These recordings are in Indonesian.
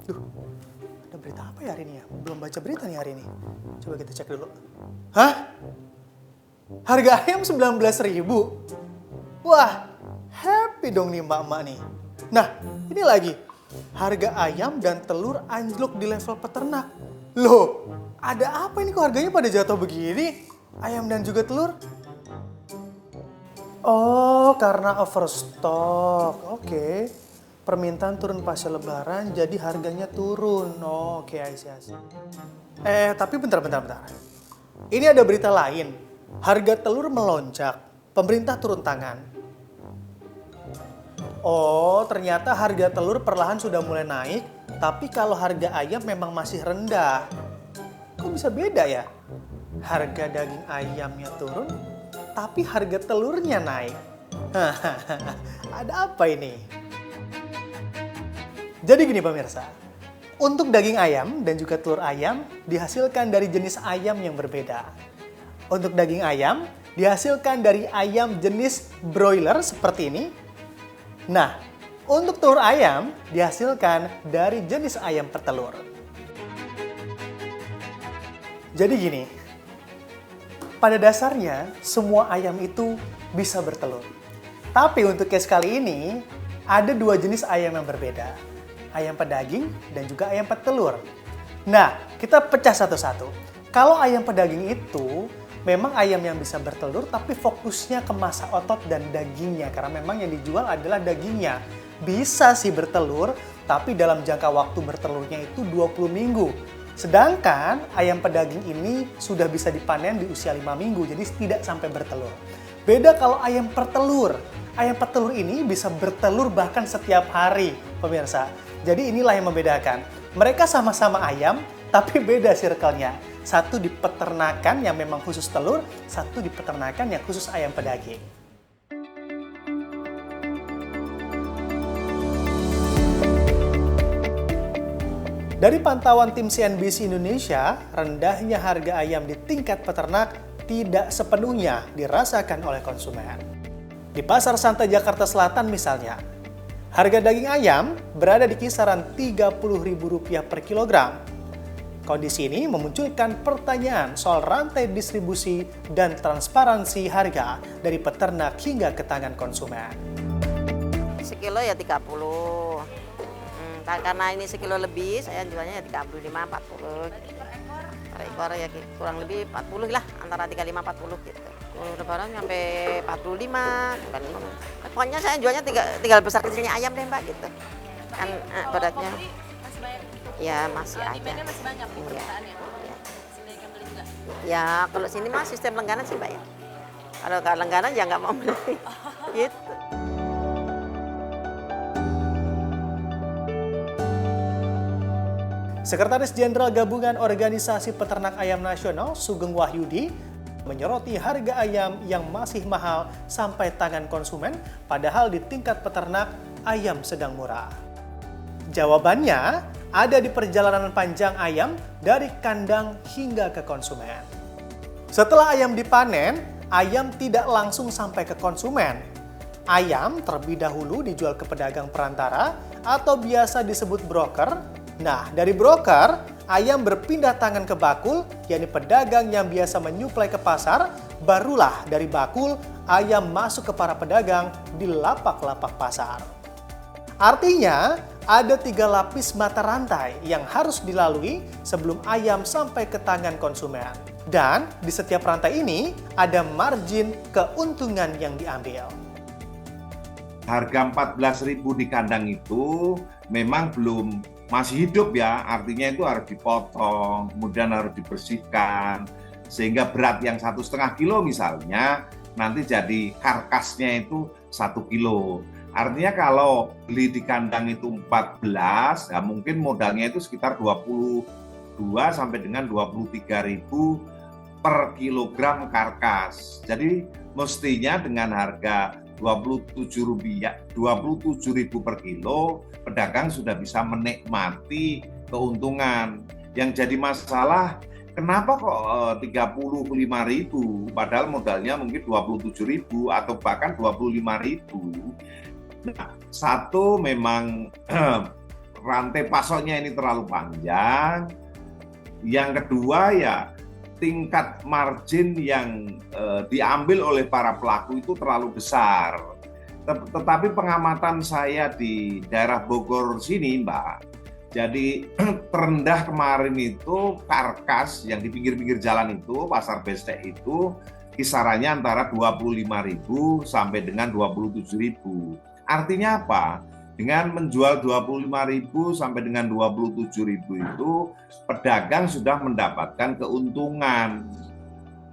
Duh, ada berita apa ya hari ini ya? Belum baca berita nih hari ini. Coba kita cek dulu. Hah? Harga ayam 19.000? Wah, happy dong nih emak-emak nih. Nah, ini lagi. Harga ayam dan telur anjlok di level peternak. Loh, ada apa ini kok harganya pada jatuh begini? Ayam dan juga telur? Oh, karena overstock. Oke. Permintaan turun pasca lebaran, jadi harganya turun. Oh, oke, I see. Tapi bentar. Ini ada berita lain. Harga telur melonjak. Pemerintah turun tangan. Oh, ternyata harga telur perlahan sudah mulai naik. Tapi kalau harga ayam memang masih rendah. Kok bisa beda ya? Harga daging ayamnya turun, tapi harga telurnya naik. Ada apa ini? Jadi gini pemirsa, untuk daging ayam dan juga telur ayam dihasilkan dari jenis ayam yang berbeda. Untuk daging ayam dihasilkan dari ayam jenis broiler seperti ini. Nah, untuk telur ayam dihasilkan dari jenis ayam petelur. Jadi gini, pada dasarnya semua ayam itu bisa bertelur. Tapi untuk case kali ini ada dua jenis ayam yang berbeda. Ayam pedaging dan juga ayam petelur. Nah, kita pecah satu-satu. Kalau ayam pedaging itu memang ayam yang bisa bertelur tapi fokusnya ke massa otot dan dagingnya. Karena memang yang dijual adalah dagingnya. Bisa sih bertelur, tapi dalam jangka waktu bertelurnya itu 20 minggu. Sedangkan ayam pedaging ini sudah bisa dipanen di usia 5 minggu, jadi tidak sampai bertelur. Beda kalau ayam petelur. Ayam petelur ini bisa bertelur bahkan setiap hari, pemirsa. Jadi inilah yang membedakan. Mereka sama-sama ayam, tapi beda circle-nya. Satu di peternakan yang memang khusus telur, satu di peternakan yang khusus ayam pedaging. Dari pantauan tim CNBC Indonesia, rendahnya harga ayam di tingkat peternak tidak sepenuhnya dirasakan oleh konsumen. Di Pasar Santai Jakarta Selatan misalnya, harga daging ayam berada di kisaran Rp30.000 per kilogram. Kondisi ini memunculkan pertanyaan soal rantai distribusi dan transparansi harga dari peternak hingga ke tangan konsumen. Sekilo ya 30. Karena ini sekilo lebih, saya jualnya ya 35, 40. Per ekor ya kurang lebih 40 lah, antara 35-40 gitu. Lebaran sampai 45. Pokoknya saya jualnya tinggal besar kecilnya ayam deh Mbak gitu. Kan beratnya. Ya masih ada. Masih banyak permintaannya. Ya. Masih banyak yang beli juga. Ya kalau sini mah sistem langganan sih Mbak ya. Kalau nggak langganan ya nggak mau beli. Gitu. Sekretaris Jenderal Gabungan Organisasi Peternak Ayam Nasional Sugeng Wahyudi menyoroti harga ayam yang masih mahal sampai tangan konsumen, padahal di tingkat peternak ayam sedang murah. Jawabannya ada di perjalanan panjang ayam dari kandang hingga ke konsumen. Setelah ayam dipanen, ayam tidak langsung sampai ke konsumen. Ayam terlebih dahulu dijual ke pedagang perantara atau biasa disebut broker. Nah, dari broker, ayam berpindah tangan ke bakul, yakni pedagang yang biasa menyuplai ke pasar, barulah dari bakul, ayam masuk ke para pedagang di lapak-lapak pasar. Artinya, ada 3 lapis mata rantai yang harus dilalui sebelum ayam sampai ke tangan konsumen. Dan di setiap rantai ini, ada margin keuntungan yang diambil. Harga 14.000 di kandang itu memang masih hidup ya, artinya itu harus dipotong, kemudian harus dibersihkan, sehingga berat yang 1,5 kilo misalnya, nanti jadi karkasnya itu 1 kilo. Artinya kalau beli di kandang itu 14, ya mungkin modalnya itu sekitar 22 sampai dengan 23.000 per kilogram karkas. Jadi mestinya dengan harga Rp27.000 per kilo, pedagang sudah bisa menikmati keuntungan. Yang jadi masalah, kenapa kok 35.000 padahal modalnya mungkin 27.000 atau bahkan 25.000. Nah, satu memang rantai pasoknya ini terlalu panjang. Yang kedua ya tingkat margin yang diambil oleh para pelaku itu terlalu besar. Tetapi pengamatan saya di daerah Bogor sini, Mbak, jadi terendah kemarin itu karkas yang di pinggir-pinggir jalan itu, pasar bestek itu kisarannya antara 25.000 sampai dengan 27.000. Artinya apa? Dengan menjual 25.000 sampai dengan 27.000 itu pedagang sudah mendapatkan keuntungan.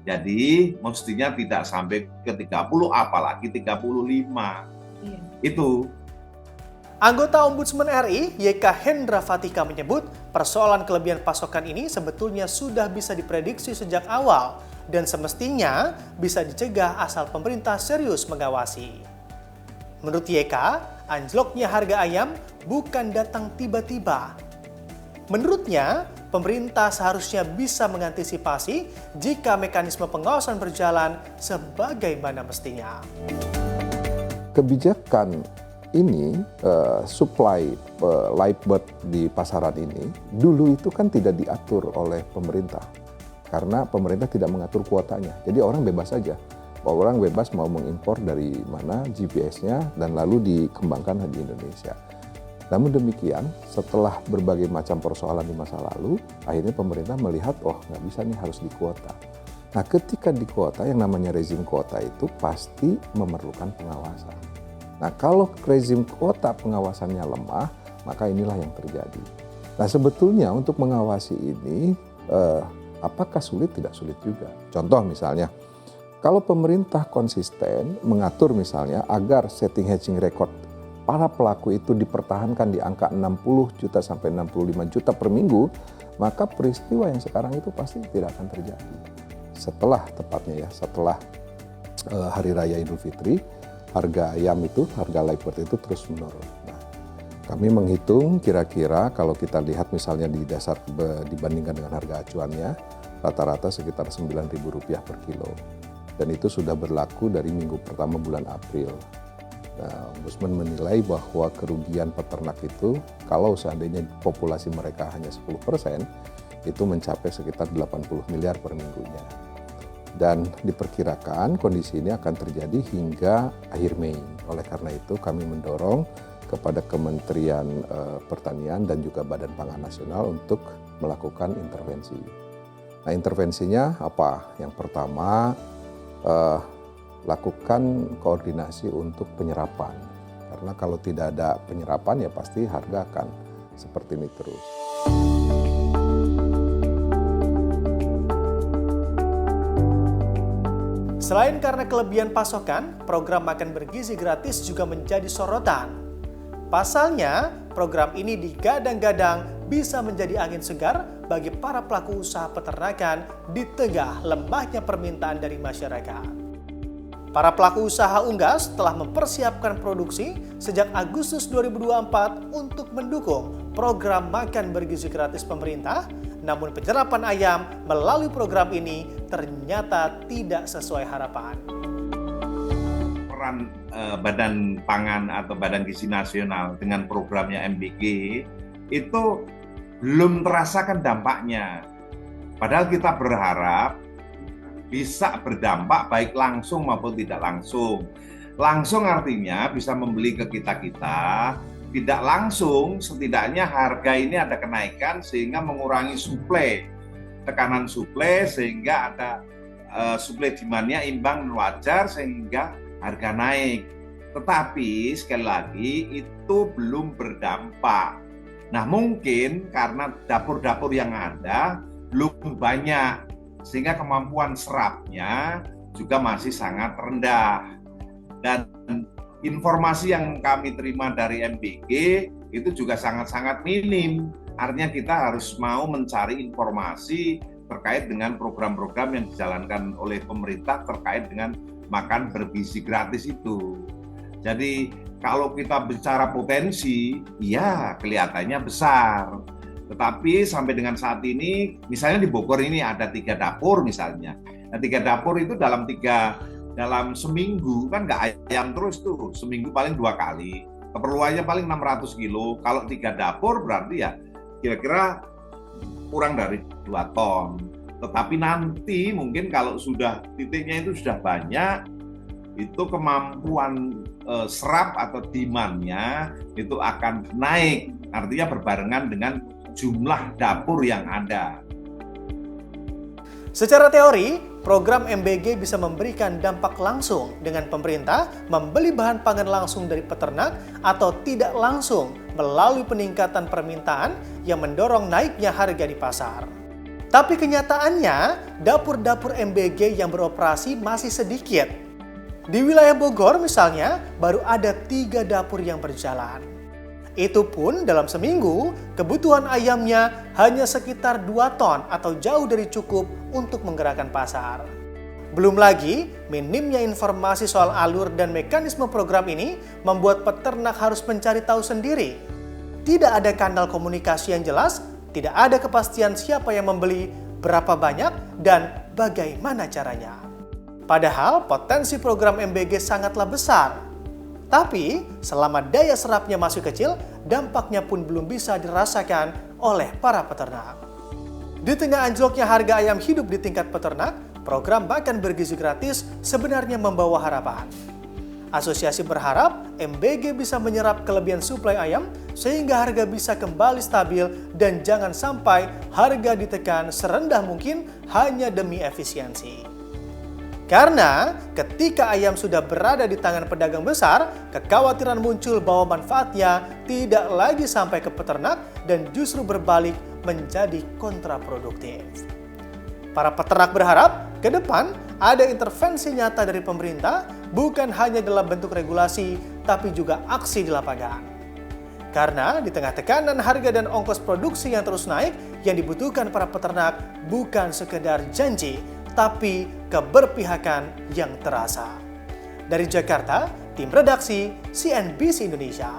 Jadi mestinya tidak sampai ke 30 apalagi 35. Itu. Anggota Ombudsman RI, YK Hendra Fatika menyebut persoalan kelebihan pasokan ini sebetulnya sudah bisa diprediksi sejak awal dan semestinya bisa dicegah asal pemerintah serius mengawasi. Menurut YK, anjloknya harga ayam bukan datang tiba-tiba. Menurutnya, pemerintah seharusnya bisa mengantisipasi jika mekanisme pengawasan berjalan sebagaimana mestinya. Kebijakan ini, supply live bird di pasaran ini, dulu itu kan tidak diatur oleh pemerintah. Karena pemerintah tidak mengatur kuotanya. Jadi orang bebas saja. Orang bebas mau mengimpor dari mana GPS-nya dan lalu dikembangkan di Indonesia. Namun demikian, setelah berbagai macam persoalan di masa lalu, akhirnya pemerintah melihat, oh nggak bisa nih, harus dikuota. Nah ketika dikuota, yang namanya rezim kuota itu pasti memerlukan pengawasan. Nah kalau rezim kuota pengawasannya lemah, maka inilah yang terjadi. Nah sebetulnya untuk mengawasi ini, apakah sulit? Tidak sulit juga. Contoh misalnya, kalau pemerintah konsisten mengatur misalnya agar setting hedging record para pelaku itu dipertahankan di angka 60 juta sampai 65 juta per minggu, maka peristiwa yang sekarang itu pasti tidak akan terjadi. Setelah tepatnya ya, setelah Hari Raya Idul Fitri, harga ayam itu, harga live bird itu terus menurun. Nah, kami menghitung kira-kira kalau kita lihat misalnya di dasar dibandingkan dengan harga acuannya, rata-rata sekitar Rp9.000 per kilo. Dan itu sudah berlaku dari minggu pertama bulan April. Nah, Ombudsman menilai bahwa kerugian peternak itu, kalau seandainya populasi mereka hanya 10%, itu mencapai sekitar 80 miliar per minggunya. Dan diperkirakan kondisi ini akan terjadi hingga akhir Mei. Oleh karena itu kami mendorong kepada Kementerian Pertanian dan juga Badan Pangan Nasional untuk melakukan intervensi. Nah intervensinya apa? Yang pertama, lakukan koordinasi untuk penyerapan. Karena kalau tidak ada penyerapan ya pasti harga akan seperti ini terus. Selain karena kelebihan pasokan, program makan bergizi gratis juga menjadi sorotan. Pasalnya, program ini digadang-gadang bisa menjadi angin segar bagi para pelaku usaha peternakan di tengah lemahnya permintaan dari masyarakat. Para pelaku usaha unggas telah mempersiapkan produksi sejak Agustus 2024 untuk mendukung program makan bergizi gratis pemerintah, namun penyerapan ayam melalui program ini ternyata tidak sesuai harapan. Peran Badan Pangan atau Badan Gizi Nasional dengan programnya MBG itu belum terasakan dampaknya. Padahal kita berharap bisa berdampak baik langsung maupun tidak langsung. Langsung artinya bisa membeli ke kita-kita, tidak langsung setidaknya harga ini ada kenaikan sehingga mengurangi suplai, tekanan suplai sehingga ada suplai demand-nya imbang dan wajar sehingga harga naik. Tetapi sekali lagi itu belum berdampak. Nah mungkin karena dapur-dapur yang ada belum banyak sehingga kemampuan serapnya juga masih sangat rendah. Dan informasi yang kami terima dari MBG itu juga sangat-sangat minim. Artinya kita harus mau mencari informasi terkait dengan program-program yang dijalankan oleh pemerintah terkait dengan makan bergizi gratis itu. Jadi kalau kita bicara potensi, ya kelihatannya besar. Tetapi sampai dengan saat ini, misalnya di Bogor ini ada 3 dapur misalnya. Nah 3 dapur itu dalam seminggu kan nggak ayam terus tuh, seminggu paling 2 kali. keperluannya paling 600 kilo. Kalau 3 dapur berarti ya kira-kira kurang dari 2 ton. Tetapi nanti mungkin kalau sudah titiknya itu sudah banyak, itu kemampuan serap atau demand-nya itu akan naik. Artinya berbarengan dengan jumlah dapur yang ada. Secara teori, program MBG bisa memberikan dampak langsung dengan pemerintah membeli bahan pangan langsung dari peternak atau tidak langsung melalui peningkatan permintaan yang mendorong naiknya harga di pasar. Tapi kenyataannya, dapur-dapur MBG yang beroperasi masih sedikit. Di wilayah Bogor misalnya, baru ada 3 dapur yang berjalan. Itu pun dalam seminggu, kebutuhan ayamnya hanya sekitar 2 ton atau jauh dari cukup untuk menggerakkan pasar. Belum lagi, minimnya informasi soal alur dan mekanisme program ini membuat peternak harus mencari tahu sendiri. Tidak ada kanal komunikasi yang jelas, tidak ada kepastian siapa yang membeli, berapa banyak, dan bagaimana caranya. Padahal potensi program MBG sangatlah besar. Tapi, selama daya serapnya masih kecil, dampaknya pun belum bisa dirasakan oleh para peternak. Di tengah anjloknya harga ayam hidup di tingkat peternak, program makan bergizi gratis sebenarnya membawa harapan. Asosiasi berharap MBG bisa menyerap kelebihan suplai ayam sehingga harga bisa kembali stabil dan jangan sampai harga ditekan serendah mungkin hanya demi efisiensi. Karena ketika ayam sudah berada di tangan pedagang besar, kekhawatiran muncul bahwa manfaatnya tidak lagi sampai ke peternak dan justru berbalik menjadi kontraproduktif. Para peternak berharap ke depan ada intervensi nyata dari pemerintah, bukan hanya dalam bentuk regulasi, tapi juga aksi di lapangan. Karena di tengah tekanan harga dan ongkos produksi yang terus naik, yang dibutuhkan para peternak bukan sekedar janji, tapi keberpihakan yang terasa. Dari Jakarta, tim redaksi CNBC Indonesia.